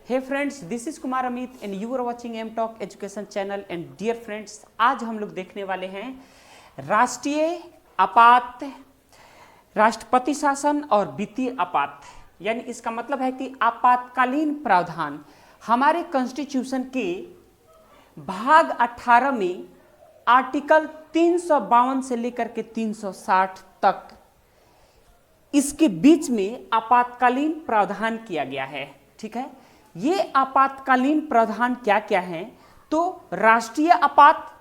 Hey friends, this is Kumar Amit and you are watching M talk education channel. And dear friends, आज हम लोग देखने वाले हैं राष्ट्रीय आपात, राष्ट्रपति शासन और वित्तीय आपात। यानी इसका मतलब है कि आपातकालीन प्रावधान हमारे कॉन्स्टिट्यूशन के भाग 18 में आर्टिकल 352 से लेकर के 360 तक इसके बीच में आपातकालीन प्रावधान किया गया है। ठीक है, ये आपातकालीन प्रावधान क्या क्या हैं? तो राष्ट्रीय आपात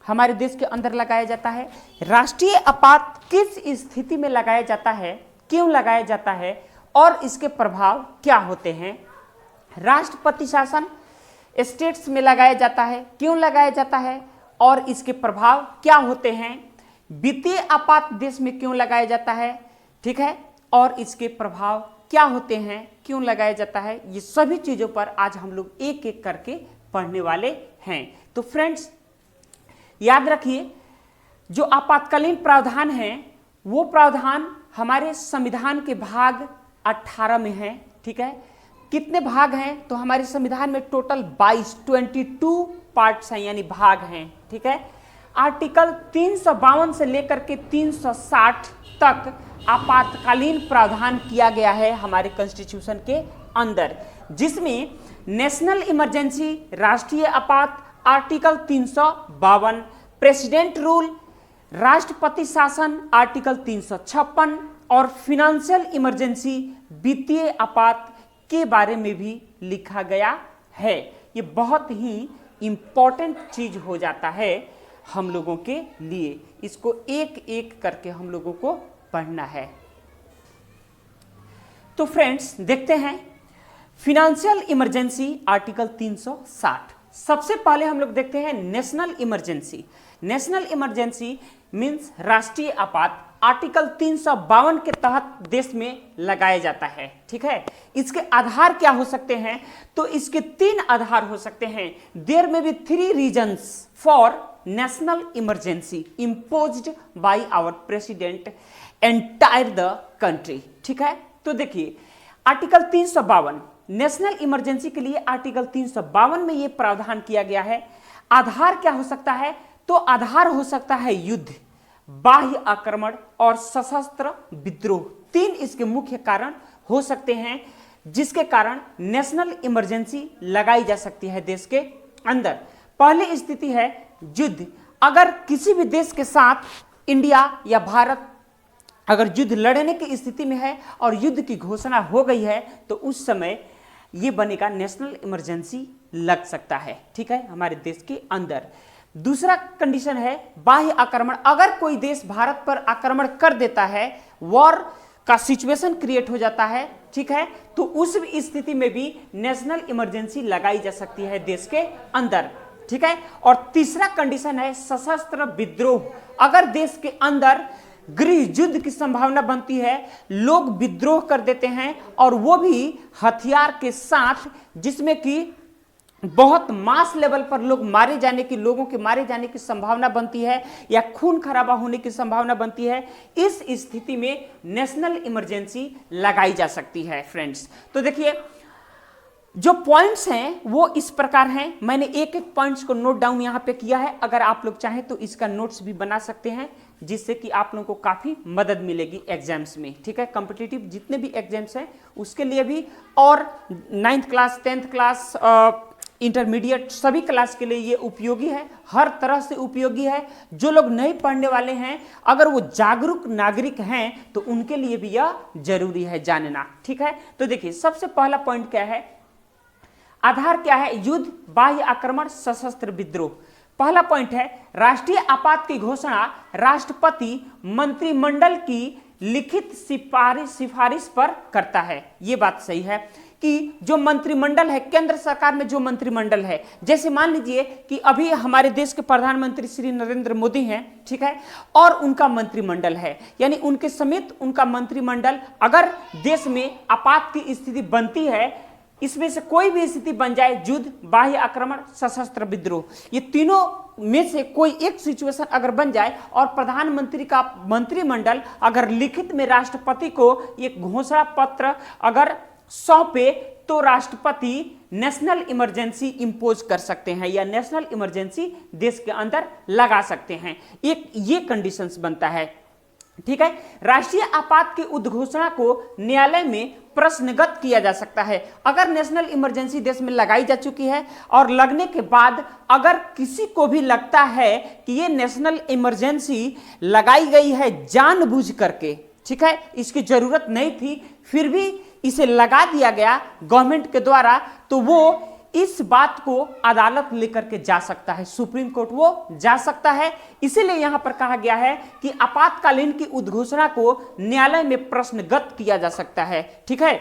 हमारे देश के अंदर लगाया जाता है। राष्ट्रीय आपात किस स्थिति में लगाया जाता है, क्यों लगाया जाता है और इसके प्रभाव क्या होते हैं? राष्ट्रपति शासन स्टेट्स में लगाया जाता है, क्यों लगाया जाता है और इसके प्रभाव क्या होते हैं? वित्तीय आपात देश में क्यों लगाया जाता है, ठीक है, और इसके प्रभाव क्या होते हैं, क्यों लगाया जाता है? ये सभी चीजों पर आज हम लोग एक एक करके पढ़ने वाले हैं। तो फ्रेंड्स, याद रखिए, जो आपातकालीन प्रावधान है वो प्रावधान हमारे संविधान के भाग 18 में है। ठीक है, कितने भाग हैं? तो हमारे संविधान में टोटल 22 पार्ट्स हैं, यानी भाग हैं। ठीक है, आर्टिकल 352 से लेकर के 360 तक आपातकालीन प्रावधान किया गया है हमारे कॉन्स्टिट्यूशन के अंदर, जिसमें नेशनल इमरजेंसी, राष्ट्रीय आपात आर्टिकल 352, प्रेसिडेंट रूल, राष्ट्रपति शासन आर्टिकल 356 और फिनेंशियल इमरजेंसी, वित्तीय आपात के बारे में भी लिखा गया है। ये बहुत ही इंपॉर्टेंट चीज हो जाता है हम लोगों के लिए। इसको एक एक करके हम लोगों को पढ़ना है। तो फ्रेंड्स, देखते हैं फिनेंशियल इमरजेंसी आर्टिकल 360। सबसे पहले हम लोग देखते हैं national emergency. National emergency means राष्ट्रीय आपात आर्टिकल 352 के तहत देश में लगाया जाता है। ठीक है, इसके आधार क्या हो सकते हैं? तो इसके 3 आधार हो सकते हैं। There may be 3 reasons for national emergency imposed by our president entire the country. ठीक है, तो देखिए आर्टिकल 352 नेशनल इमरजेंसी के लिए आर्टिकल 352 में यह प्रावधान किया गया है। आधार क्या हो सकता है? तो आधार हो सकता है युद्ध, बाह्य आक्रमण और सशस्त्र विद्रोह। 3 इसके मुख्य कारण हो सकते हैं जिसके कारण नेशनल इमरजेंसी लगाई जा सकती है देश के अंदर। पहली स्थिति है युद्ध। अगर किसी भी देश के साथ इंडिया या भारत अगर युद्ध लड़ने की स्थिति में है और युद्ध की घोषणा हो गई है, तो उस समय यह बनेगा नेशनल इमरजेंसी लग सकता है। ठीक है, हमारे देश के अंदर। दूसरा कंडीशन है बाह्य आक्रमण। अगर कोई देश भारत पर आक्रमण कर देता है, वॉर का सिचुएशन क्रिएट हो जाता है, ठीक है, तो उस स्थिति में भी नेशनल इमरजेंसी लगाई जा सकती है देश के अंदर। ठीक है, और तीसरा कंडीशन है सशस्त्र विद्रोह। अगर देश के अंदर गृह युद्ध की संभावना बनती है, लोग विद्रोह कर देते हैं और वो भी हथियार के साथ, जिसमें कि बहुत मास लेवल पर लोगों के मारे जाने की संभावना बनती है या खून खराबा होने की संभावना बनती है, इस स्थिति में नेशनल इमरजेंसी लगाई जा सकती है। फ्रेंड्स, तो देखिए जो पॉइंट्स हैं वो इस प्रकार हैं। मैंने एक एक पॉइंट्स को नोट डाउन यहां पे किया है। अगर आप लोग चाहें तो इसका नोट्स भी बना सकते हैं, जिससे कि आप लोगों को काफी मदद मिलेगी एग्जाम्स में। ठीक है, कॉम्पिटिटिव जितने भी एग्जाम्स हैं उसके लिए भी, और 9th class, 10th class, intermediate सभी क्लास के लिए ये उपयोगी है, हर तरह से उपयोगी है। जो लोग नहीं पढ़ने वाले हैं, अगर वो जागरूक नागरिक हैं, तो उनके लिए भी यह जरूरी है जानना। ठीक है, तो देखिए सबसे पहला पॉइंट क्या है? आधार क्या है? युद्ध, बाह्य आक्रमण, सशस्त्र विद्रोह। पहला पॉइंट है राष्ट्रीय आपात की घोषणा राष्ट्रपति मंत्रिमंडल की लिखित सिफारिश पर करता है। यह बात सही है कि जो मंत्रिमंडल है, केंद्र सरकार में जो मंत्रिमंडल है, जैसे मान लीजिए कि अभी हमारे देश के प्रधानमंत्री श्री नरेंद्र मोदी हैं, ठीक है, और उनका मंत्रिमंडल है, यानी उनके समेत उनका मंत्रिमंडल, अगर देश में आपात की स्थिति बनती है, इसमें से कोई भी स्थिति बन जाए, युद्ध, बाह्य आक्रमण, सशस्त्र विद्रोह, ये तीनों में से कोई एक सिचुएशन अगर बन जाए और प्रधानमंत्री का मंत्रिमंडल अगर लिखित में राष्ट्रपति को एक घोषणा पत्र अगर सौंपे, तो राष्ट्रपति नेशनल इमरजेंसी इंपोज कर सकते हैं या नेशनल इमरजेंसी देश के अंदर लगा सकते हैं। एक ये कंडीशंस बनता है, ठीक है। राष्ट्रीय आपात की उद्घोषणा को न्यायालय में प्रश्नगत किया जा सकता है। अगर नेशनल इमरजेंसी देश में लगाई जा चुकी है और लगने के बाद अगर किसी को भी लगता है कि ये नेशनल इमरजेंसी लगाई गई है जानबूझ करके, ठीक है, इसकी जरूरत नहीं थी फिर भी इसे लगा दिया गया गवर्नमेंट के द्वारा, तो वो इस बात को अदालत लेकर के जा सकता है, सुप्रीम कोर्ट वो जा सकता है। इसीलिए यहां पर कहा गया है कि आपातकालीन की उद्घोषणा को न्यायालय में प्रश्नगत किया जा सकता है, ठीक है।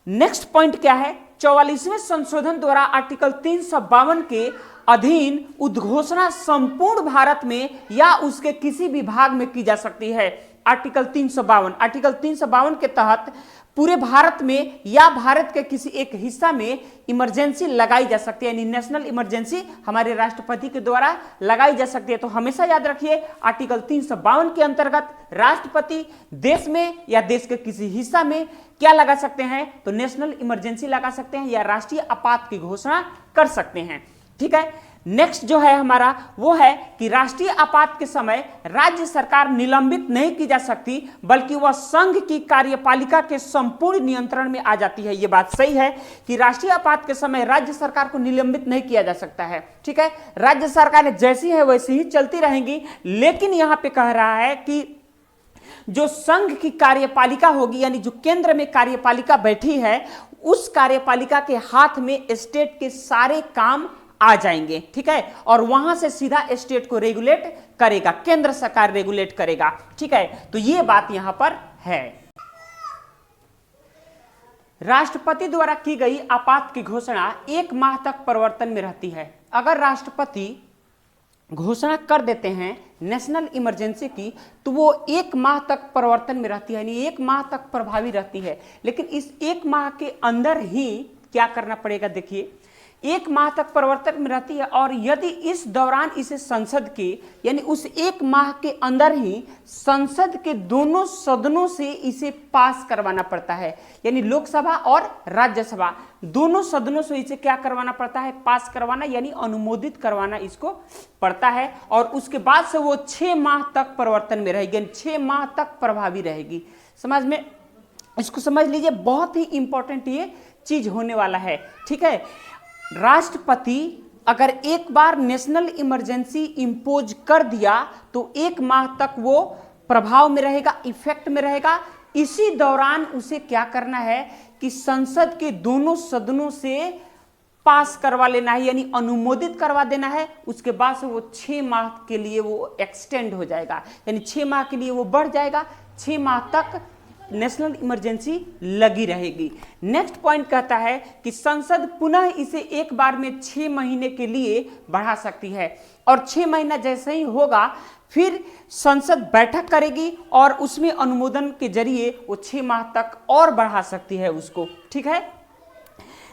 नेक्स्ट पॉइंट क्या है, 44वें संशोधन द्वारा आर्टिकल 352 के अधीन उद्घोषणा संपूर्ण भारत में या उसके किसी भी भाग में की जा सकती है। आर्टिकल 352 के तहत पूरे भारत में या भारत के किसी एक हिस्सा में इमरजेंसी लगाई जा सकती है, यानी नेशनल इमरजेंसी हमारे राष्ट्रपति के द्वारा लगाई जा सकती है। तो हमेशा याद रखिए आर्टिकल 352 के अंतर्गत राष्ट्रपति देश में या देश के किसी हिस्सा में क्या लगा सकते हैं, तो नेशनल इमरजेंसी लगा सकते हैं या राष्ट्रीय आपात की घोषणा कर सकते हैं, ठीक है। नेक्स्ट जो है हमारा वो है कि राष्ट्रीय आपात के समय राज्य सरकार निलंबित नहीं की जा सकती बल्कि वह संघ की कार्यपालिका के संपूर्ण नियंत्रण में आ जाती है। यह बात सही है कि राष्ट्रीय आपात के समय राज्य सरकार को निलंबित नहीं किया जा सकता है, ठीक है। राज्य सरकार जैसी है वैसी ही चलती रहेंगी, लेकिन यहां पे कह रहा है कि जो संघ की कार्यपालिका होगी यानी जो केंद्र में कार्यपालिका बैठी है उस कार्यपालिका के हाथ में स्टेट के सारे काम आ जाएंगे, ठीक है, और वहां से सीधा स्टेट को रेगुलेट करेगा, केंद्र सरकार रेगुलेट करेगा, ठीक है। तो ये बात यहां पर है। राष्ट्रपति द्वारा की गई आपात की घोषणा 1 माह तक प्रवर्तन में रहती है। अगर राष्ट्रपति घोषणा कर देते हैं नेशनल इमरजेंसी की तो वो 1 माह तक प्रवर्तन में रहती है, यानी 1 माह तक प्रभावी रहती है। लेकिन इस 1 माह के अंदर ही क्या करना पड़ेगा, देखिए 1 माह तक प्रवर्तन में रहती है और यदि इस दौरान इसे संसद के यानी उस 1 माह के अंदर ही संसद के दोनों सदनों से इसे पास करवाना पड़ता है, यानी लोकसभा और राज्यसभा दोनों सदनों से इसे क्या करवाना पड़ता है, पास करवाना यानी अनुमोदित करवाना इसको पड़ता है। और उसके बाद से वो 6 माह तक प्रवर्तन में रहेगी, यानी 6 माह तक प्रभावी रहेगी। समझ में, इसको समझ लीजिए, बहुत ही इंपॉर्टेंट ये चीज होने वाला है, ठीक है। राष्ट्रपति अगर एक बार नेशनल इमरजेंसी इंपोज कर दिया तो 1 माह तक वो प्रभाव में रहेगा, इफेक्ट में रहेगा। इसी दौरान उसे क्या करना है कि संसद के दोनों सदनों से पास करवा लेना है, यानी अनुमोदित करवा देना है। उसके बाद से वो 6 माह के लिए वो एक्सटेंड हो जाएगा, यानी 6 माह के लिए वो बढ़ जाएगा, 6 माह तक नेशनल इमरजेंसी लगी रहेगी। नेक्स्ट पॉइंट कहता है कि संसद पुनः इसे एक बार में 6 महीने के लिए बढ़ा सकती है और 6 महीना जैसे ही होगा फिर संसद बैठक करेगी और उसमें अनुमोदन के जरिए वो 6 माह तक और बढ़ा सकती है उसको, ठीक है।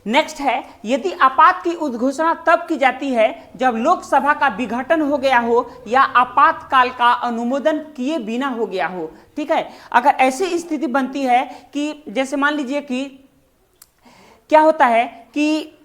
नेक्स्ट है, यदि आपात की उद्घोषणा तब की जाती है जब लोकसभा का विघटन हो गया हो या आपातकाल का अनुमोदन किए बिना हो गया हो, ठीक है। अगर ऐसी स्थिति बनती है कि जैसे मान लीजिए कि क्या होता है कि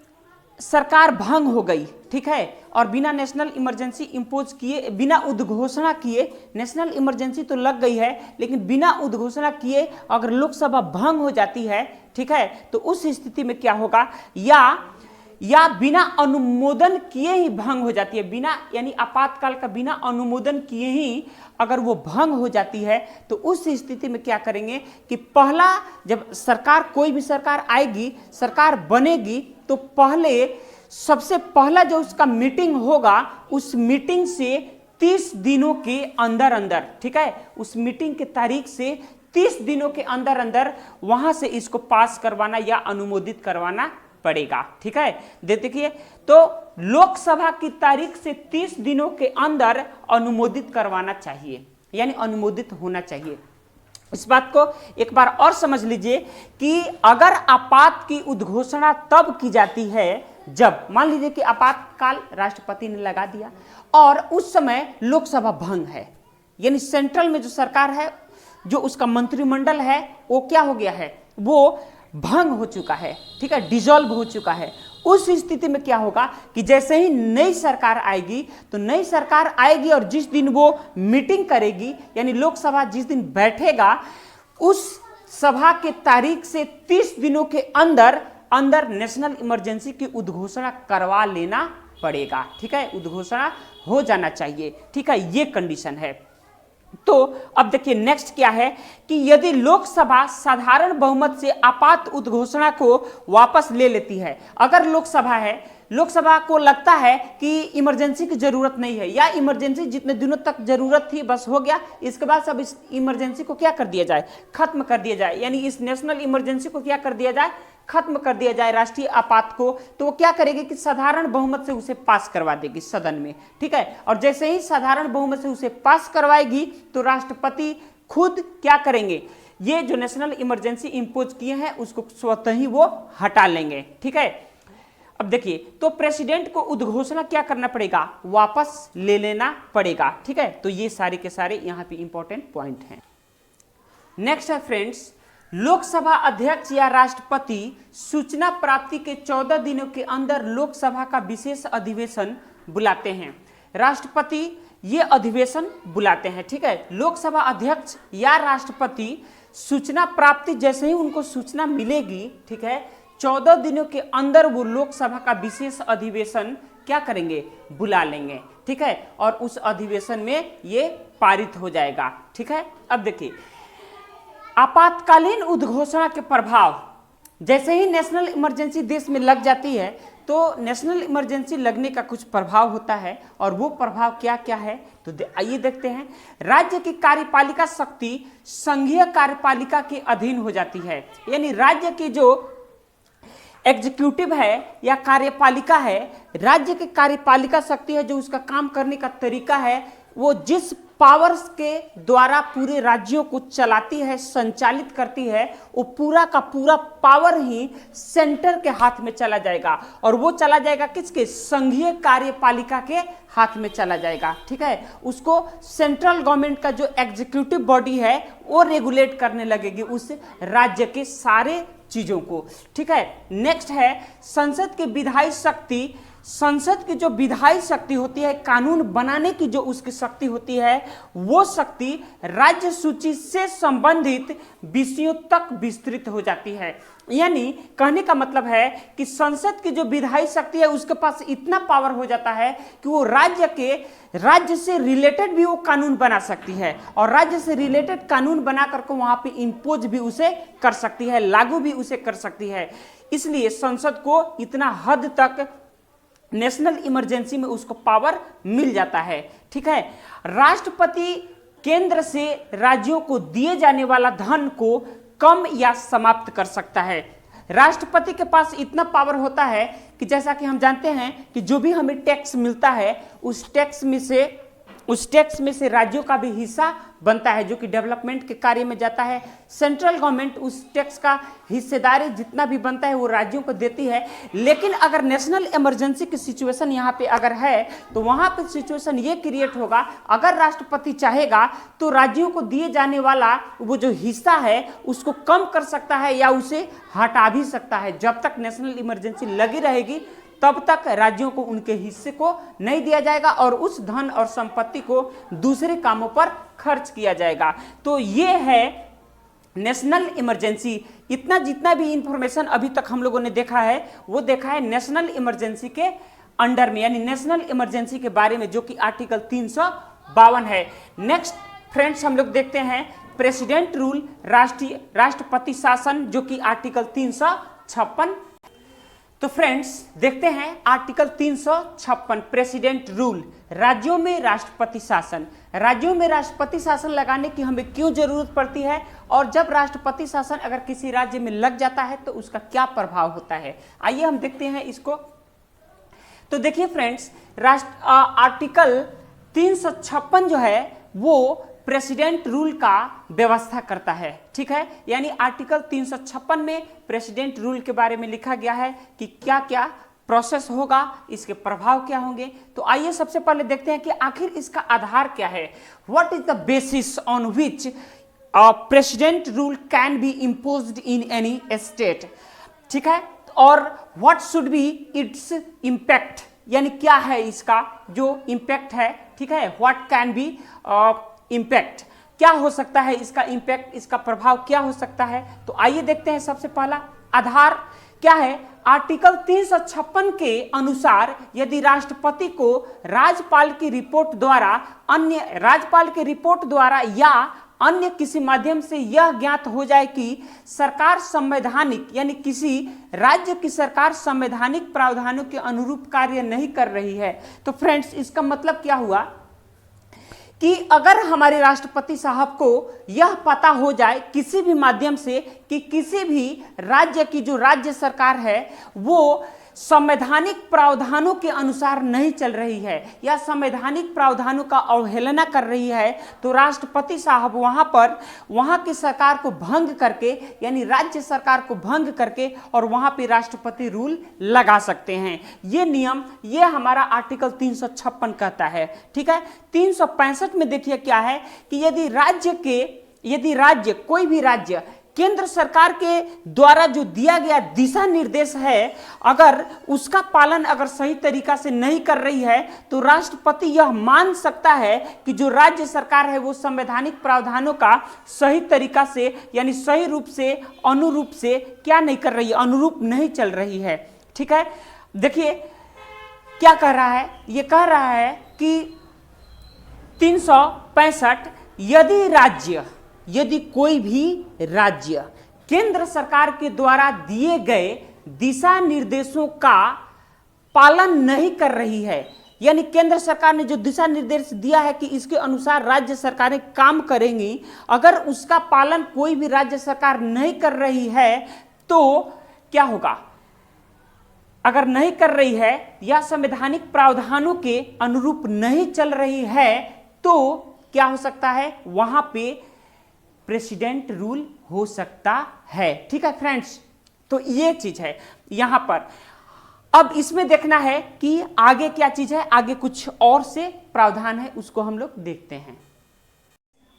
सरकार भंग हो गई, ठीक है, और बिना नेशनल इमरजेंसी इंपोज किए, बिना उद्घोषणा किए, नेशनल इमरजेंसी तो लग गई है लेकिन बिना उद्घोषणा किए अगर लोकसभा भंग हो जाती है, ठीक है, तो उस स्थिति में क्या होगा, या बिना अनुमोदन किए ही भंग हो जाती है, बिना यानी आपातकाल का बिना अनुमोदन किए ही अगर वो भंग हो जाती है तो उस स्थिति में क्या करेंगे कि पहला जब सरकार, कोई भी सरकार आएगी, सरकार बनेगी, तो सबसे पहला जो उसका मीटिंग होगा उस मीटिंग से 30 दिनों के अंदर अंदर, ठीक है, उस मीटिंग के तारीख से 30 दिनों के अंदर अंदर वहां से इसको पास करवाना या अनुमोदित करवाना पड़ेगा, ठीक है। देखिए, तो लोकसभा की तारीख से 30 दिनों के अंदर अनुमोदित करवाना चाहिए, यानी अनुमोदित होना चाहिए। इस बात को एक बार और समझ लीजिए कि अगर आपात की उद्घोषणा तब की जाती है जब मान लीजिए कि आपातकाल राष्ट्रपति ने लगा दिया और उस समय लोकसभा भंग है, यानी सेंट्रल में जो सरकार है, जो उसका मंत्रिमंडल है, वो क्या हो गया है, वो भंग हो चुका है, ठीक है, डिसॉल्व हो चुका है। उस स्थिति में क्या होगा कि जैसे ही नई सरकार आएगी, तो नई सरकार आएगी और जिस दिन वो मीटिंग करेगी, यानी लोकसभा जिस दिन बैठेगा, उस सभा के तारीख से 30 दिनों के अंदर अंदर नेशनल इमरजेंसी की उद्घोषणा करवा लेना पड़ेगा, ठीक है, उद्घोषणा हो जाना चाहिए, ठीक है, ये कंडीशन है। तो अब देखिए नेक्स्ट क्या है कि यदि लोकसभा साधारण बहुमत से आपात उद्घोषणा को वापस ले लेती है, अगर लोकसभा है, लोकसभा को लगता है कि इमरजेंसी की जरूरत नहीं है, या इमरजेंसी जितने दिनों तक जरूरत थी बस हो गया, इसके बाद सब इस इमरजेंसी को क्या कर दिया जाए, खत्म कर दिया जाए, यानी इस नेशनल इमरजेंसी को क्या कर दिया जाए, खत्म कर दिया जाए, राष्ट्रीय आपात को, तो वो क्या करेगी कि साधारण बहुमत से उसे पास करवा देगी सदन में, ठीक है। और जैसे ही साधारण बहुमत से उसे पास करवाएगी तो राष्ट्रपति खुद क्या करेंगे, ये जो नेशनल इमरजेंसी इंपोज किए हैं उसको स्वतः ही वो हटा लेंगे, ठीक है। अब देखिए, तो प्रेसिडेंट को उद्घोषणा क्या करना पड़ेगा, वापस ले लेना पड़ेगा, ठीक है। तो ये सारे के सारे यहाँ पे इंपॉर्टेंट पॉइंट हैं। नेक्स्ट है फ्रेंड्स, लोकसभा अध्यक्ष या राष्ट्रपति सूचना प्राप्ति के 14 दिनों के अंदर लोकसभा का विशेष अधिवेशन बुलाते हैं। राष्ट्रपति ये अधिवेशन बुलाते हैं, ठीक है। लोकसभा अध्यक्ष या राष्ट्रपति सूचना प्राप्ति, जैसे ही उनको सूचना मिलेगी, ठीक है, 14 दिनों के अंदर वो लोकसभा का विशेष अधिवेशन क्या करेंगे, बुला लेंगे, ठीक है, और उस अधिवेशन में ये पारित हो जाएगा, ठीक है। अब देखिए, आपातकालीन उद्घोषणा के प्रभाव, जैसे ही नेशनल इमरजेंसी देश में लग जाती है तो नेशनल इमरजेंसी लगने का कुछ प्रभाव होता है, और वो प्रभाव क्या क्या है, तो आइए देखते हैं। राज्य की कार्यपालिका शक्ति संघीय कार्यपालिका के अधीन हो जाती है, यानी राज्य की जो एग्जीक्यूटिव है या कार्यपालिका है, राज्य की कार्यपालिका शक्ति है, जो उसका काम करने का तरीका है, वो जिस पावर्स के द्वारा पूरे राज्यों को चलाती है, संचालित करती है, वो पूरा का पूरा पावर ही सेंटर के हाथ में चला जाएगा, और वो चला जाएगा किसके, संघीय कार्यपालिका के हाथ में चला जाएगा, ठीक है। उसको सेंट्रल गवर्नमेंट का जो एग्जीक्यूटिव बॉडी है वो रेगुलेट करने लगेगी उस राज्य के सारे चीजों को, ठीक है। नेक्स्ट है संसद की विधायी शक्ति। संसद की जो विधायी शक्ति होती है, कानून बनाने की जो उसकी शक्ति होती है, वो शक्ति राज्य सूची से संबंधित विषयों तक विस्तृत हो जाती है। यानी कहने का मतलब है कि संसद की जो विधायी शक्ति है उसके पास इतना पावर हो जाता है कि वो राज्य से रिलेटेड भी वो कानून बना सकती है, और राज्य से रिलेटेड कानून बना करके वहां पे इंपोज भी उसे कर सकती है, लागू भी उसे कर सकती है। इसलिए संसद को इतना हद तक नेशनल इमरजेंसी में उसको पावर मिल जाता है, ठीक है। राष्ट्रपति केंद्र से राज्यों को दिए जाने वाला धन को कम या समाप्त कर सकता है। राष्ट्रपति के पास इतना पावर होता है कि जैसा कि हम जानते हैं कि जो भी हमें टैक्स मिलता है उस टैक्स में से राज्यों का भी हिस्सा बनता है, जो कि डेवलपमेंट के कार्य में जाता है। सेंट्रल गवर्नमेंट उस टैक्स का हिस्सेदारी जितना भी बनता है वो राज्यों को देती है। लेकिन अगर नेशनल इमरजेंसी की सिचुएशन यहाँ पे अगर है तो वहाँ पे सिचुएशन ये क्रिएट होगा, अगर राष्ट्रपति चाहेगा तो राज्यों को दिए जाने वाला वो जो हिस्सा है उसको कम कर सकता है या उसे हटा भी सकता है। जब तक नेशनल इमरजेंसी लगी रहेगी तब तक राज्यों को उनके हिस्से को नहीं दिया जाएगा और उस धन और संपत्ति को दूसरे कामों पर खर्च किया जाएगा। तो ये है नेशनल इमरजेंसी। इतना जितना भी इंफॉर्मेशन अभी तक हम लोगों ने देखा है वो देखा है नेशनल इमरजेंसी के अंडर में, यानी नेशनल इमरजेंसी के बारे में, जो कि आर्टिकल 352 है। नेक्स्ट फ्रेंड्स हम लोग देखते हैं प्रेसिडेंट रूल, राष्ट्रपति शासन, जो कि आर्टिकल 356। तो फ्रेंड्स देखते हैं आर्टिकल 356 प्रेसिडेंट रूल, राज्यों में राष्ट्रपति शासन। राज्यों में राष्ट्रपति शासन लगाने की हमें क्यों जरूरत पड़ती है, और जब राष्ट्रपति शासन अगर किसी राज्य में लग जाता है तो उसका क्या प्रभाव होता है, आइए हम देखते हैं इसको। तो देखिए फ्रेंड्स, आर्टिकल 356 जो है वो प्रेसिडेंट रूल का व्यवस्था करता है, ठीक है। यानी आर्टिकल 356 में प्रेसिडेंट रूल के बारे में लिखा गया है कि क्या क्या प्रोसेस होगा, इसके प्रभाव क्या होंगे। तो आइए सबसे पहले देखते हैं कि आखिर इसका आधार क्या है। What is the basis on which president rule can be imposed in any state, ठीक है। और what should be its impact, यानी क्या है इसका जो इम्पैक्ट है, ठीक है। व्हाट कैन बी इम्पैक्ट, क्या हो सकता है इसका इम्पैक्ट, इसका प्रभाव क्या हो सकता है। तो आइए देखते हैं। सबसे पहला आधार क्या है। आर्टिकल 356 के अनुसार यदि राष्ट्रपति को राज्यपाल की रिपोर्ट द्वारा या अन्य किसी माध्यम से यह ज्ञात हो जाए कि सरकार संवैधानिक, यानी किसी राज्य की सरकार संवैधानिक प्रावधानों के अनुरूप कार्य नहीं कर रही है। तो फ्रेंड्स, इसका मतलब क्या हुआ कि अगर हमारे राष्ट्रपति साहब को यह पता हो जाए किसी भी माध्यम से कि किसी भी राज्य की जो राज्य सरकार है वो संवैधानिक प्रावधानों के अनुसार नहीं चल रही है या संवैधानिक प्रावधानों का अवहेलना कर रही है, तो राष्ट्रपति साहब वहां की सरकार को भंग करके, यानी राज्य सरकार को भंग करके और वहां पे राष्ट्रपति रूल लगा सकते हैं। ये नियम, ये हमारा आर्टिकल 356 कहता है, ठीक है। 365 में देखिए क्या है कि यदि राज्य कोई भी राज्य केंद्र सरकार के द्वारा जो दिया गया दिशा निर्देश है, अगर उसका पालन अगर सही तरीका से नहीं कर रही है, तो राष्ट्रपति यह मान सकता है कि जो राज्य सरकार है वो संवैधानिक प्रावधानों का सही तरीका से, यानी सही रूप से, अनुरूप से क्या नहीं कर रही है, अनुरूप नहीं चल रही है, ठीक है। देखिए क्या कह रहा है, ये कह रहा है कि 365, यदि कोई भी राज्य केंद्र सरकार के द्वारा दिए गए दिशा निर्देशों का पालन नहीं कर रही है, यानी केंद्र सरकार ने जो दिशा निर्देश दिया है कि इसके अनुसार राज्य सरकारें काम करेंगी, अगर उसका पालन कोई भी राज्य सरकार नहीं कर रही है तो क्या होगा। अगर नहीं कर रही है या संवैधानिक प्रावधानों के अनुरूप नहीं चल रही है तो क्या हो सकता है, वहां पे प्रेसिडेंट रूल हो सकता है, ठीक है फ्रेंड्स। तो ये चीज है यहां पर। अब इसमें देखना है कि आगे क्या चीज है, आगे कुछ और से प्रावधान है, उसको हम लोग देखते हैं।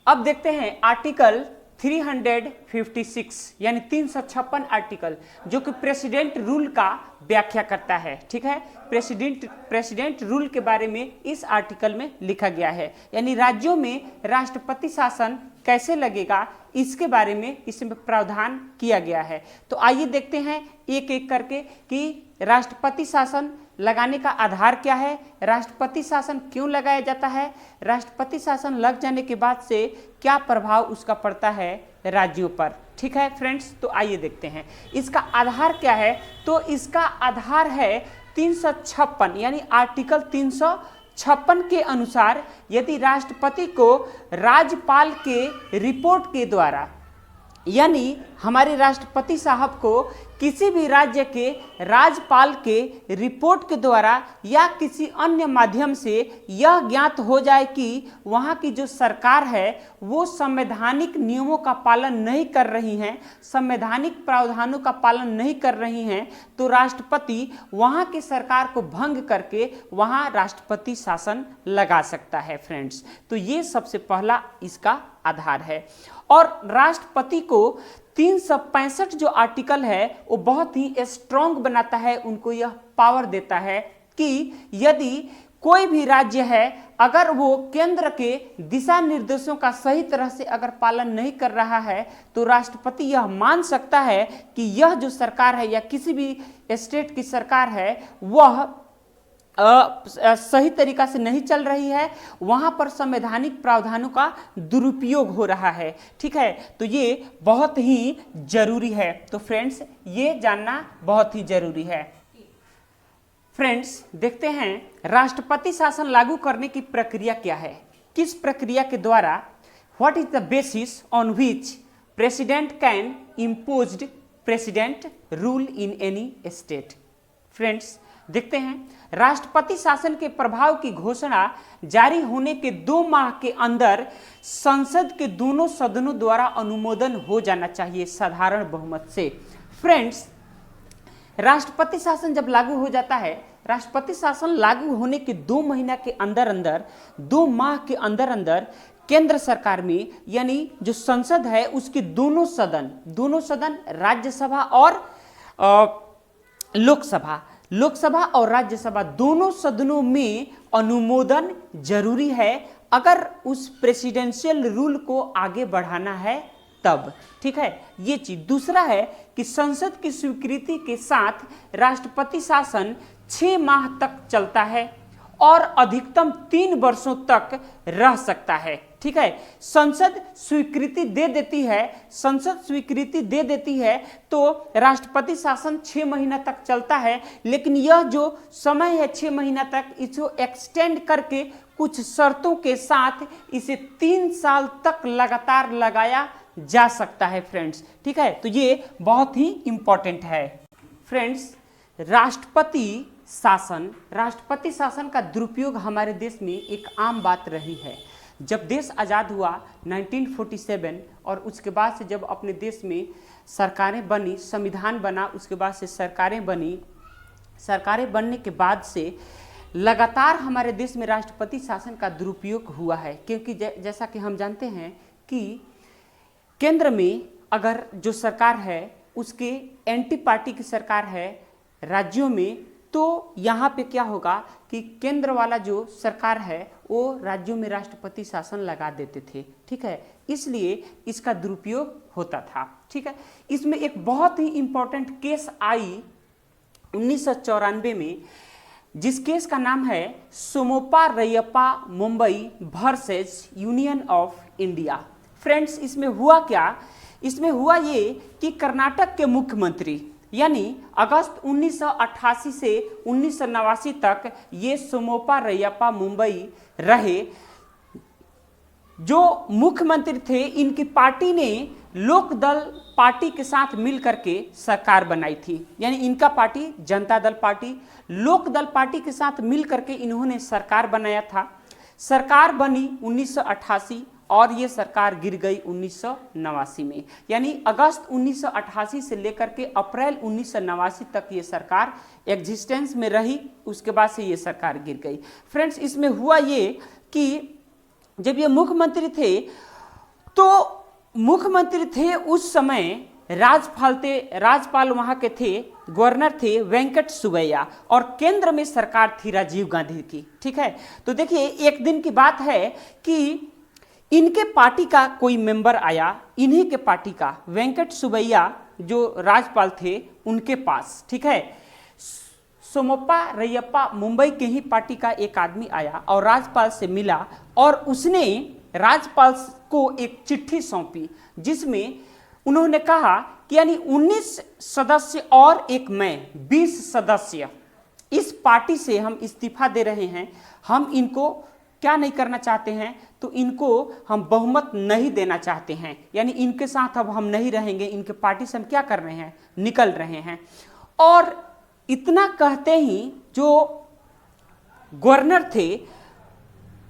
अब देखते हैं आर्टिकल 356, यानी 356 आर्टिकल, जो कि प्रेसिडेंट रूल का व्याख्या करता है, ठीक है। प्रेसिडेंट रूल के बारे में इस आर्टिकल में लिखा गया है, यानी राज्यों में राष्ट्रपति शासन कैसे लगेगा इसके बारे में इसमें प्रावधान किया गया है। तो आइए देखते हैं एक एक करके कि राष्ट्रपति शासन लगाने का आधार क्या है, राष्ट्रपति शासन क्यों लगाया जाता है, राष्ट्रपति शासन लग जाने के बाद से क्या प्रभाव उसका पड़ता है राज्यों पर, ठीक है फ्रेंड्स। तो आइए देखते हैं इसका आधार क्या है। तो इसका आधार है 356, यानी आर्टिकल 356 के अनुसार यदि राष्ट्रपति को राज्यपाल के रिपोर्ट के द्वारा, यानी हमारे राष्ट्रपति साहब को किसी भी राज्य के राज्यपाल के रिपोर्ट के द्वारा या किसी अन्य माध्यम से यह ज्ञात हो जाए कि वहाँ की जो सरकार है वो संवैधानिक नियमों का पालन नहीं कर रही हैं, संवैधानिक प्रावधानों का पालन नहीं कर रही हैं, तो राष्ट्रपति वहाँ की सरकार को भंग करके वहाँ राष्ट्रपति शासन लगा सकता है फ्रेंड्स। तो ये सबसे पहला इसका आधार है। और राष्ट्रपति को 365 जो आर्टिकल है वो बहुत ही स्ट्रॉन्ग बनाता है, उनको यह पावर देता है कि यदि कोई भी राज्य है अगर वो केंद्र के दिशा निर्देशों का सही तरह से अगर पालन नहीं कर रहा है तो राष्ट्रपति यह मान सकता है कि यह जो सरकार है या किसी भी स्टेट की सरकार है वह सही तरीका से नहीं चल रही है, वहां पर संवैधानिक प्रावधानों का दुरुपयोग हो रहा है, ठीक है। तो ये बहुत ही जरूरी है। तो फ्रेंड्स ये जानना बहुत ही जरूरी है। फ्रेंड्स देखते हैं राष्ट्रपति शासन लागू करने की प्रक्रिया क्या है, किस प्रक्रिया के द्वारा, what is the basis on which president can imposed president rule in any state. Friends देखते हैं राष्ट्रपति शासन के प्रभाव की घोषणा जारी होने के 2 माह के अंदर संसद के दोनों सदनों द्वारा अनुमोदन हो जाना चाहिए साधारण बहुमत से। फ्रेंड्स राष्ट्रपति शासन जब लागू हो जाता है, राष्ट्रपति शासन लागू होने के 2 महीना के अंदर अंदर, 2 माह के अंदर अंदर केंद्र सरकार में यानी जो संसद है उसके दोनों सदन राज्यसभा और लोकसभा और राज्यसभा दोनों सदनों में अनुमोदन जरूरी है अगर उस प्रेसिडेंशियल रूल को आगे बढ़ाना है तब। ठीक है, ये चीज। दूसरा है कि संसद की स्वीकृति के साथ राष्ट्रपति शासन 6 माह तक चलता है और अधिकतम 3 वर्षों तक रह सकता है। ठीक है, संसद स्वीकृति दे देती है तो राष्ट्रपति शासन 6 महीना तक चलता है, लेकिन यह जो समय है 6 महीना तक, इसको एक्सटेंड करके कुछ शर्तों के साथ इसे 3 साल तक लगातार लगाया जा सकता है फ्रेंड्स। ठीक है, तो ये बहुत ही इंपॉर्टेंट है फ्रेंड्स। राष्ट्रपति शासन का दुरुपयोग हमारे देश में एक आम बात रही है। जब देश आज़ाद हुआ 1947 और उसके बाद से जब अपने देश में सरकारें बनी, संविधान बना, उसके बाद से सरकारें बनने के बाद से लगातार हमारे देश में राष्ट्रपति शासन का दुरुपयोग हुआ है, क्योंकि जैसा कि हम जानते हैं कि केंद्र में अगर जो सरकार है उसके एंटी पार्टी की सरकार है राज्यों में, तो यहाँ पे क्या होगा कि केंद्र वाला जो सरकार है वो राज्यों में राष्ट्रपति शासन लगा देते थे। ठीक है, इसलिए इसका दुरुपयोग होता था। ठीक है, इसमें एक बहुत ही इंपॉर्टेंट केस आई 1994 में, जिस केस का नाम है Somappa Raiyappa Mumbai versus union of India. Friends, इसमें हुआ क्या? इसमें हुआ ये कि कर्नाटक के मुख्यमंत्री यानी अगस्त 1988 से 1989 तक ये सोमप्पा रैयप्पा मुंबई रहे। जो मुख्यमंत्री थे, इनकी पार्टी ने लोकदल पार्टी के साथ मिल करके सरकार बनाई थी, यानी इनका party Janata Dal party Lokdal party के साथ मिल करके इन्होंने सरकार बनाया था। सरकार बनी 1988 और ये सरकार गिर गई 1989 में, यानी अगस्त 1988 से लेकर के अप्रैल 1989 तक ये सरकार एग्जिस्टेंस में रही, उसके बाद से ये सरकार गिर गई। फ्रेंड्स, इसमें हुआ ये कि जब ये मुख्यमंत्री थे उस समय राज्यपाल वहाँ के थे, गवर्नर थे वेंकट सुब्बैया, और केंद्र में सरकार थी राजीव गांधी की। ठीक है, तो देखिए एक दिन की बात है कि इनके पार्टी का कोई मेंबर आया, इन्हीं के पार्टी का वेंकट सुब्बैया जो राज्यपाल थे उनके पास। ठीक है, सोमप्पा रैयप्पा मुंबई के ही पार्टी का एक आदमी आया और राज्यपाल से मिला और उसने राज्यपाल को एक चिट्ठी सौंपी, जिसमें उन्होंने कहा कि यानी 19 सदस्य और एक मैं 20 सदस्य इस पार्टी से हम इस्तीफा दे रहे हैं। हम इनको क्या नहीं करना चाहते हैं, तो इनको हम बहुमत नहीं देना चाहते हैं, यानी इनके साथ अब हम नहीं रहेंगे, इनके पार्टी से हम क्या कर रहे हैं, निकल रहे हैं। और इतना कहते ही जो गवर्नर थे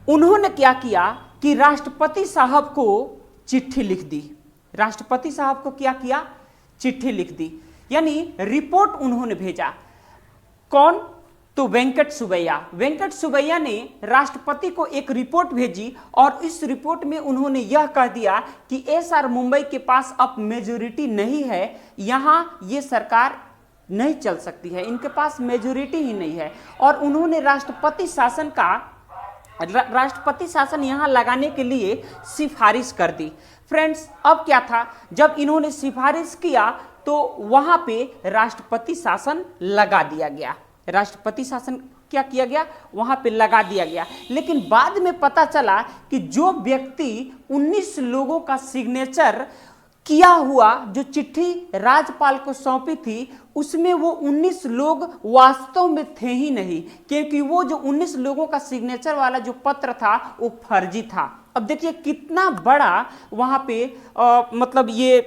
उन्होंने क्या किया कि राष्ट्रपति साहब को चिट्ठी लिख दी। राष्ट्रपति साहब को क्या किया? चिट्ठी लिख दी, यानी रिपोर्ट उन्होंने भेजा। कौन? तो वेंकट सुब्बैया ने राष्ट्रपति को एक रिपोर्ट भेजी और इस रिपोर्ट में उन्होंने यह कह दिया कि एसआर मुंबई के पास अब मेजोरिटी नहीं है, यहाँ ये सरकार नहीं चल सकती है, इनके पास मेजोरिटी ही नहीं है। और उन्होंने राष्ट्रपति शासन यहाँ लगाने के लिए सिफारिश कर दी। फ्रेंड्स, अब क्या था, जब इन्होंने सिफारिश किया तो वहां पे राष्ट्रपति शासन लगा दिया गया। राष्ट्रपति शासन क्या किया गया? वहां पे लगा दिया गया। लेकिन बाद में पता चला कि जो व्यक्ति 19 लोगों का सिग्नेचर किया हुआ जो चिट्ठी राज्यपाल को सौंपी थी, उसमें वो 19 लोग वास्तव में थे ही नहीं, क्योंकि वो जो 19 लोगों का सिग्नेचर वाला जो पत्र था वो फर्जी था। अब देखिए कितना बड़ा वहां पे मतलब ये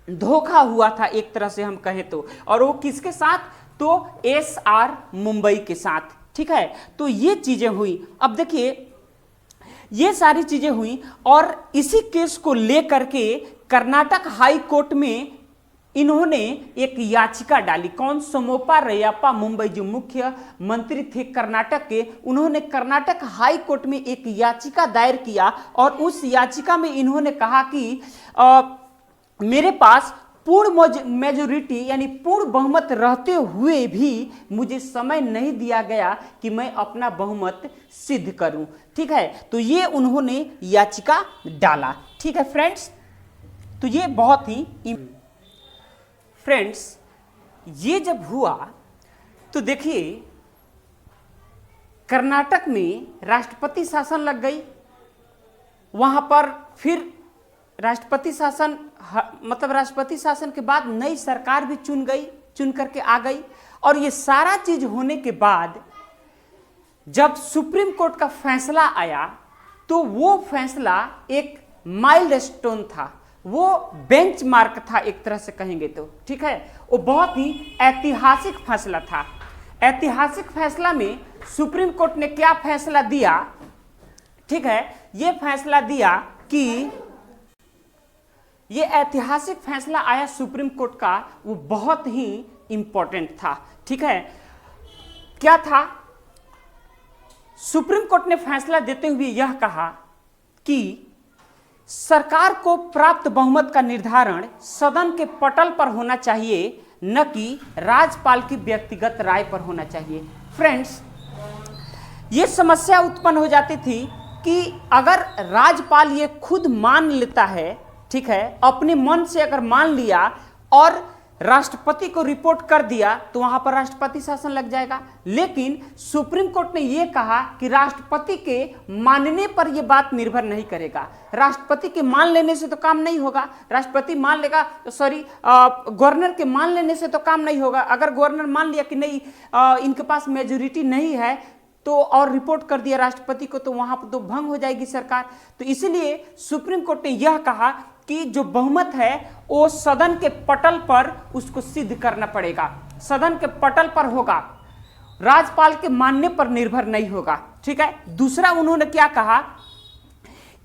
धोखा हुआ था एक तरह से हम कहें तो, और वो किसके साथ? तो एसआर मुंबई के साथ। ठीक है, तो ये चीजें हुई। अब देखिए ये सारी चीजें हुई और इसी केस को लेकर के कर्नाटक हाई कोर्ट में इन्होंने एक याचिका डाली। कौन? सोमप्पा रैयाप्पा, मुंबई जो मुख्य मंत्री थे कर्नाटक के, उन्होंने कर्नाटक हाई कोर्ट में एक याचिका दायर किया और उस याचिका में इन्होंने कहा कि मेरे पास पूर्ण मेजोरिटी यानी पूर्ण बहुमत रहते हुए भी मुझे समय नहीं दिया गया कि मैं अपना बहुमत सिद्ध करूं। ठीक है, तो ये उन्होंने याचिका डाला। ठीक है फ्रेंड्स, तो ये बहुत ही फ्रेंड्स, ये जब हुआ तो देखिए कर्नाटक में राष्ट्रपति शासन लग गई। वहां पर फिर राष्ट्रपति शासन मतलब राष्ट्रपति शासन के बाद नई सरकार भी चुन करके आ गई। और ये सारा चीज होने के बाद जब सुप्रीम कोर्ट का फैसला आया तो वो फैसला एक माइलस्टोन था, वो बेंचमार्क था एक तरह से कहेंगे तो। ठीक है, वो बहुत ही ऐतिहासिक फैसला था। ऐतिहासिक फैसला में सुप्रीम कोर्ट ने क्या फैसला दिया? ठीक है, ये फैसला दिया कि ये ऐतिहासिक फैसला आया सुप्रीम कोर्ट का, वो बहुत ही इंपॉर्टेंट था। ठीक है, क्या था? सुप्रीम कोर्ट ने फैसला देते हुए यह कहा कि सरकार को प्राप्त बहुमत का निर्धारण सदन के पटल पर होना चाहिए, न कि राज्यपाल की व्यक्तिगत राय पर होना चाहिए। फ्रेंड्स, ये समस्या उत्पन्न हो जाती थी कि अगर राज्यपाल ये खुद मान लेता है, ठीक है, अपने मन से अगर मान लिया और राष्ट्रपति को रिपोर्ट कर दिया तो वहां पर राष्ट्रपति शासन लग जाएगा। लेकिन सुप्रीम कोर्ट ने यह कहा कि राष्ट्रपति के मानने पर यह बात निर्भर नहीं करेगा। राष्ट्रपति के मान लेने से तो काम नहीं होगा, राष्ट्रपति मान लेगा, गवर्नर के मान लेने से तो काम नहीं होगा। अगर गवर्नर मान लिया कि नहीं इनके पास मेजोरिटी नहीं है तो और रिपोर्ट कर दिया राष्ट्रपति को, तो वहां पर तो भंग हो जाएगी सरकार। तो इसलिए सुप्रीम कोर्ट ने यह कहा कि जो बहुमत है वो सदन के पटल पर उसको सिद्ध करना पड़ेगा, सदन के पटल पर होगा, राज्यपाल के मानने पर निर्भर नहीं होगा। ठीक है, दूसरा उन्होंने क्या कहा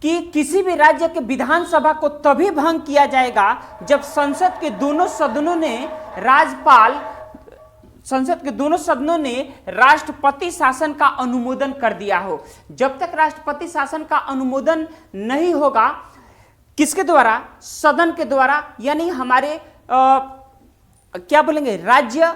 कि किसी भी राज्य के विधानसभा को तभी भंग किया जाएगा जब संसद के दोनों सदनों ने राष्ट्रपति शासन का अनुमोदन कर दिया हो। जब तक राष्ट्रपति शासन का अनुमोदन नहीं होगा, किसके द्वारा? सदन के द्वारा, यानी हमारे क्या बोलेंगे, राज्य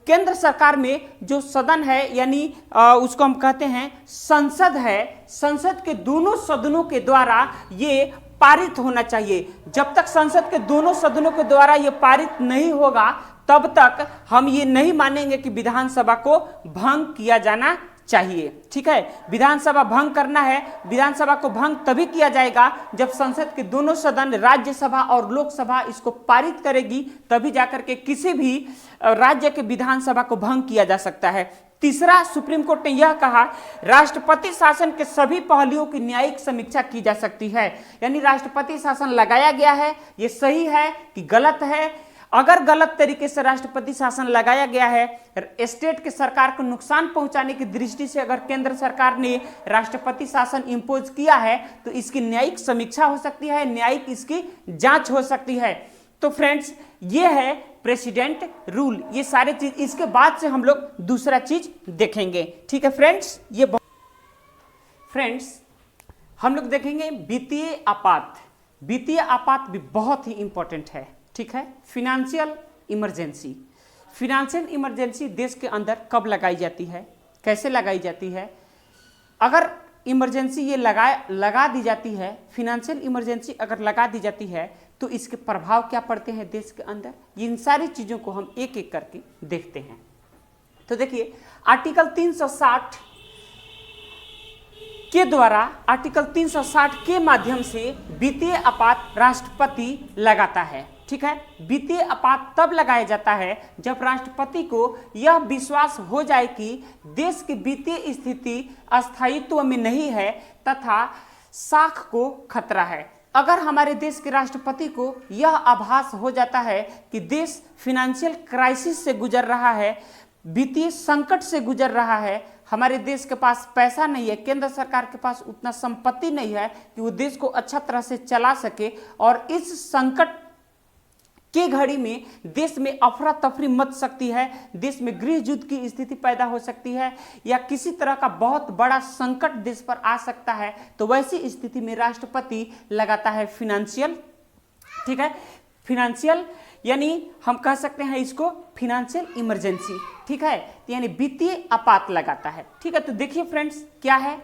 केंद्र सरकार में जो सदन है यानी उसको हम कहते हैं संसद है, संसद के दोनों सदनों के द्वारा ये पारित होना चाहिए। जब तक संसद के दोनों सदनों के द्वारा ये पारित नहीं होगा तब तक हम ये नहीं मानेंगे कि विधानसभा को भंग किया जाना चाहिए। ठीक है, विधानसभा भंग करना है, विधानसभा को भंग तभी किया जाएगा जब संसद के दोनों सदन, राज्यसभा और लोकसभा इसको पारित करेगी, तभी जाकर के किसी भी राज्य के विधानसभा को भंग किया जा सकता है। तीसरा, सुप्रीम कोर्ट ने यह कहा राष्ट्रपति शासन के सभी पहलुओं की न्यायिक समीक्षा की जा सकती है। यानी राष्ट्रपति शासन लगाया गया है, ये सही है कि गलत है। अगर गलत तरीके से राष्ट्रपति शासन लगाया गया है, स्टेट के सरकार को नुकसान पहुंचाने की दृष्टि से अगर केंद्र सरकार ने राष्ट्रपति शासन इंपोज किया है तो इसकी न्यायिक समीक्षा हो सकती है, न्यायिक इसकी जांच हो सकती है। तो फ्रेंड्स, ये है प्रेसिडेंट रूल। ये सारे चीज, इसके बाद से हम लोग दूसरा चीज देखेंगे। ठीक है फ्रेंड्स, ये फ्रेंड्स हम लोग देखेंगे वित्तीय आपात। वित्तीय आपात भी बहुत ही इंपॉर्टेंट है। ठीक है, फिनेंशियल इमरजेंसी। फिनेंशियल इमरजेंसी देश के अंदर कब लगाई जाती है, कैसे लगाई जाती है? अगर इमरजेंसी ये लगा दी जाती है, फिनेंशियल इमरजेंसी अगर लगा दी जाती है तो इसके प्रभाव क्या पड़ते हैं देश के अंदर, इन सारी चीजों को हम एक एक करके देखते हैं। तो देखिए, आर्टिकल 360 के द्वारा, आर्टिकल 360 के माध्यम से वित्तीय आपात राष्ट्रपति लगाता है। ठीक है, वित्तीय आपात तब लगाया जाता है जब राष्ट्रपति को यह विश्वास हो जाए कि देश की वित्तीय स्थिति स्थायित्व में नहीं है तथा साख को खतरा है। अगर हमारे देश के राष्ट्रपति को यह आभास हो जाता है कि देश फिनेंशियल क्राइसिस से गुजर रहा है, वित्तीय संकट से गुजर रहा है, हमारे देश के पास पैसा नहीं है, केंद्र सरकार के पास उतना संपत्ति नहीं है कि वो देश को अच्छा तरह से चला सके, और इस संकट के घड़ी में देश में अफरा तफरी मच सकती है, देश में गृह युद्ध की स्थिति पैदा हो सकती है, या किसी तरह का बहुत बड़ा संकट देश पर आ सकता है, तो वैसी स्थिति में राष्ट्रपति लगाता है फिनेंशियल, ठीक है, फिनेंशियल यानी हम कह सकते हैं इसको फिनेंशियल इमरजेंसी, ठीक है, यानी वित्तीय आपात लगाता है। ठीक है, तो देखिए फ्रेंड्स क्या है,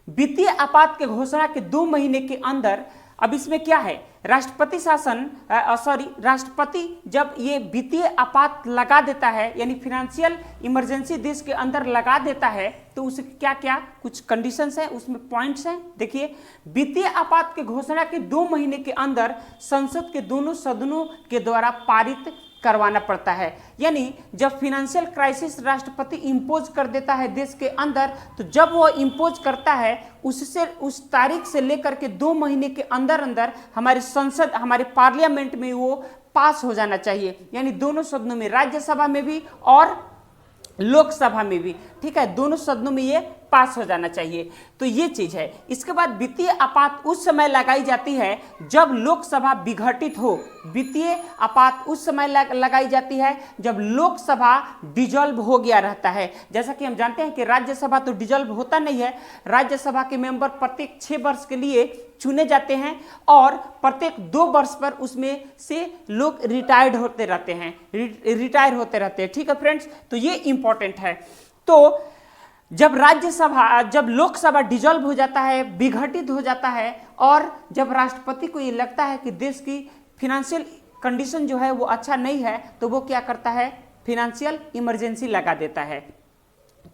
वित्तीय आपात के घोषणा के 2 महीने के अंदर, अब इसमें क्या है, राष्ट्रपति शासन राष्ट्रपति जब ये वित्तीय आपात लगा देता है यानी फिनेंशियल इमरजेंसी देश के अंदर लगा देता है, तो उसे क्या क्या कुछ कंडीशंस हैं, उसमें पॉइंट्स हैं। देखिए, वित्तीय आपात के घोषणा के 2 महीने के अंदर संसद के दोनों सदनों के द्वारा पारित करवाना पड़ता है। यानी जब फिनेंशियल क्राइसिस राष्ट्रपति इंपोज कर देता है देश के अंदर, तो जब वो इंपोज करता है उससे उस तारीख से लेकर के 2 महीने के अंदर अंदर हमारी संसद, हमारे पार्लियामेंट में वो पास हो जाना चाहिए, यानी दोनों सदनों में, राज्यसभा में भी और लोकसभा में भी, ठीक है, दोनों सदनों में ये पास हो जाना चाहिए। तो ये चीज है। इसके बाद वित्तीय आपात उस समय लगाई जाती है जब लोकसभा विघटित हो। वित्तीय आपात उस समय लगाई जाती है जब लोकसभा डिजॉल्व हो गया रहता है। जैसा कि हम जानते हैं कि राज्यसभा तो डिजॉल्व होता नहीं है, राज्यसभा के मेंबर प्रत्येक 6 वर्ष के लिए चुने जाते हैं और प्रत्येक 2 वर्ष पर उसमें से लोग रिटायर होते रहते हैं। ठीक है फ्रेंड्स, तो ये इंपॉर्टेंट है। तो जब लोकसभा डिजॉल्व हो जाता है, विघटित हो जाता है, और जब राष्ट्रपति को ये लगता है कि देश की फिनेंशियल कंडीशन जो है वो अच्छा नहीं है, तो वो क्या करता है, फिनेंशियल इमरजेंसी लगा देता है।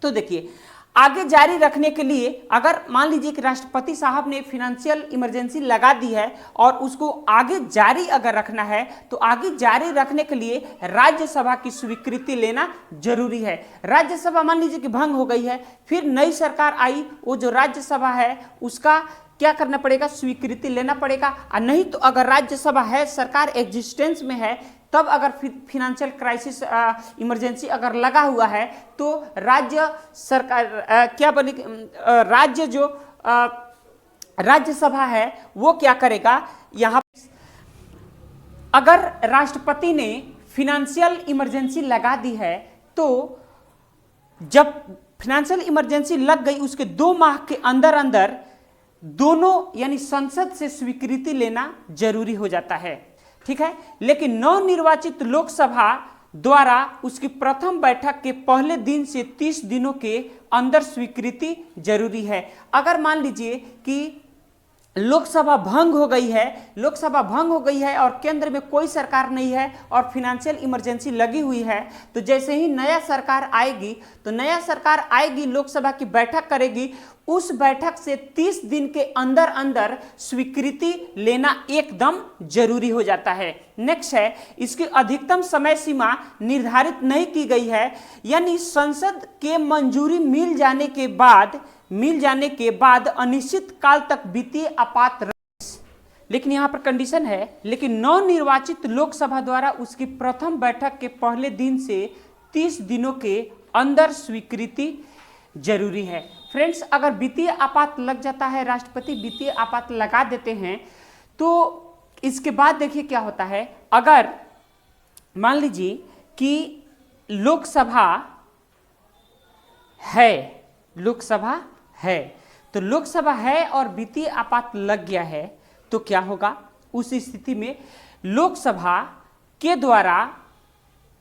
तो देखिए, आगे जारी रखने के लिए अगर मान लीजिए कि राष्ट्रपति साहब ने फिनेंशियल इमरजेंसी लगा दी है और उसको आगे जारी अगर रखना है, तो आगे जारी रखने के लिए राज्यसभा की स्वीकृति लेना जरूरी है। राज्यसभा मान लीजिए कि भंग हो गई है, फिर नई सरकार आई, वो जो राज्यसभा है उसका क्या करना पड़ेगा, स्वीकृति लेना पड़ेगा। और नहीं तो अगर राज्यसभा है, सरकार एग्जिस्टेंस में है, तब अगर फिनेंशियल क्राइसिस इमरजेंसी अगर लगा हुआ है, तो राज्य सरकार क्या बने, राज्य जो राज्यसभा है वो क्या करेगा, यहाँ अगर राष्ट्रपति ने फिनेंशियल इमरजेंसी लगा दी है, तो जब फिनेंशियल इमरजेंसी लग गई उसके 2 माह के अंदर अंदर दोनों यानी संसद से स्वीकृति लेना जरूरी हो जाता है। ठीक है, लेकिन नवनिर्वाचित लोकसभा द्वारा उसकी प्रथम बैठक के पहले दिन से 30 दिनों के अंदर स्वीकृति जरूरी है। अगर मान लीजिए कि लोकसभा भंग हो गई है और केंद्र में कोई सरकार नहीं है और फिनेंशियल इमरजेंसी लगी हुई है, तो जैसे ही नया सरकार आएगी, लोकसभा की बैठक करेगी, उस बैठक से 30 दिन के अंदर अंदर स्वीकृति लेना एकदम जरूरी हो जाता है। नेक्स्ट है, इसकी अधिकतम समय सीमा निर्धारित नहीं की गई है, यानी संसद के मंजूरी मिल जाने के बाद अनिश्चित काल तक वित्तीय आपात, लेकिन यहां पर कंडीशन है, लेकिन नवनिर्वाचित लोकसभा द्वारा उसकी प्रथम बैठक के पहले दिन से 30 दिनों के अंदर स्वीकृति जरूरी है। फ्रेंड्स, अगर वित्तीय आपात लग जाता है, राष्ट्रपति वित्तीय आपात लगा देते हैं, तो इसके बाद देखिए क्या होता है। अगर मान लीजिए कि लोकसभा है तो लोकसभा है और वित्तीय आपात लग गया है, तो क्या होगा, उस स्थिति में लोकसभा के द्वारा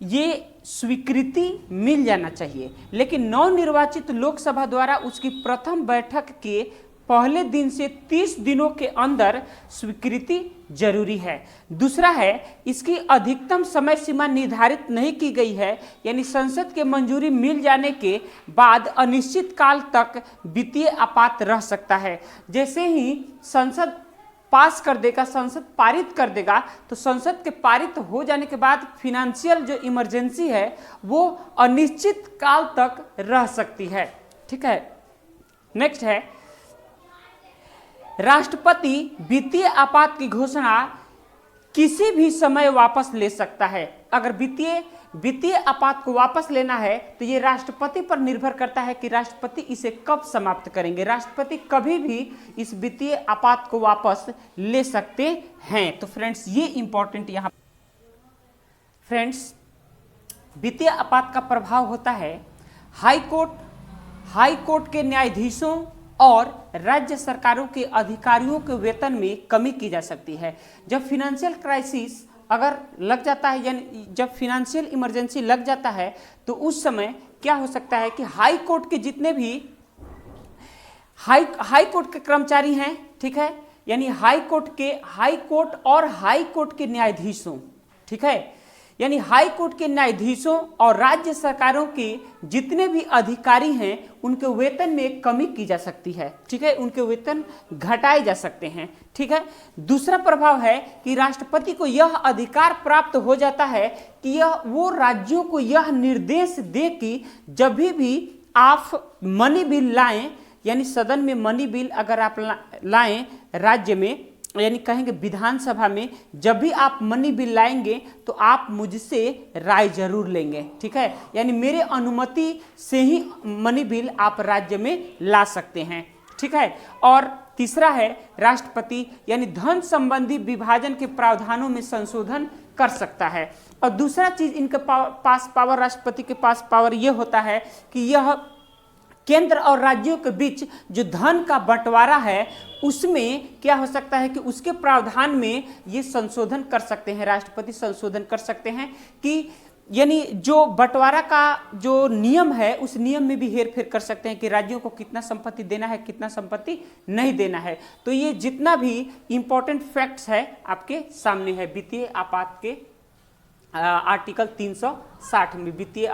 ये स्वीकृति मिल जाना चाहिए, लेकिन नवनिर्वाचित लोकसभा द्वारा उसकी प्रथम बैठक के पहले दिन से 30 दिनों के अंदर स्वीकृति जरूरी है। दूसरा है, इसकी अधिकतम समय सीमा निर्धारित नहीं की गई है, यानी संसद के मंजूरी मिल जाने के बाद अनिश्चित काल तक वित्तीय आपात रह सकता है। जैसे ही संसद संसद पारित कर देगा, तो संसद के पारित हो जाने के बाद फिनेंशियल जो इमरजेंसी है वो अनिश्चित काल तक रह सकती है। ठीक है, नेक्स्ट है, राष्ट्रपति वित्तीय आपात की घोषणा किसी भी समय वापस ले सकता है। अगर वित्तीय आपात को वापस लेना है तो ये राष्ट्रपति पर निर्भर करता है कि राष्ट्रपति इसे कब समाप्त करेंगे। राष्ट्रपति कभी भी इस वित्तीय आपात को वापस ले सकते हैं। तो फ्रेंड्स, ये इंपॉर्टेंट यहाँ फ्रेंड्स, वित्तीय आपात का प्रभाव होता है हाई कोर्ट के न्यायाधीशों और राज्य सरकारों के अधिकारियों के वेतन में कमी की जा सकती है। जब फाइनेंशियल क्राइसिस अगर लग जाता है, यानी जब फाइनेंशियल इमरजेंसी लग जाता है, तो उस समय क्या हो सकता है कि हाई कोर्ट के जितने भी हाई कोर्ट के कर्मचारी हैं, ठीक है, यानी हाई कोर्ट और हाई कोर्ट के न्यायाधीशों, ठीक है, यानी हाई कोर्ट के न्यायाधीशों और राज्य सरकारों के जितने भी अधिकारी हैं उनके वेतन में कमी की जा सकती है, ठीक है, उनके वेतन घटाए जा सकते हैं, ठीक है। दूसरा प्रभाव है कि राष्ट्रपति को यह अधिकार प्राप्त हो जाता है कि वो राज्यों को यह निर्देश दे कि जब भी आप मनी बिल लाएं, यानी सदन में मनी बिल अगर आप लाएं राज्य में, यानी कहेंगे विधानसभा में, जब भी आप मनी बिल लाएंगे तो आप मुझसे राय जरूर लेंगे, ठीक है, यानी मेरे अनुमति से ही मनी बिल आप राज्य में ला सकते हैं, ठीक है। और तीसरा है राष्ट्रपति यानी धन संबंधी विभाजन के प्रावधानों में संशोधन कर सकता है। और दूसरा चीज इनके पास पावर, राष्ट्रपति के पास पावर यह होता है कि यह केंद्र और राज्यों के बीच जो धन का बंटवारा है उसमें क्या हो सकता है कि उसके प्रावधान में ये संशोधन कर सकते हैं, राष्ट्रपति संशोधन कर सकते हैं कि यानी जो बंटवारा का जो नियम है उस नियम में भी हेरफेर कर सकते हैं कि राज्यों को कितना संपत्ति देना है, कितना संपत्ति नहीं देना है। तो ये जितना भी इंपॉर्टेंट फैक्ट्स है आपके सामने है वित्तीय आपात के आर्टिकल 360 में वित्तीय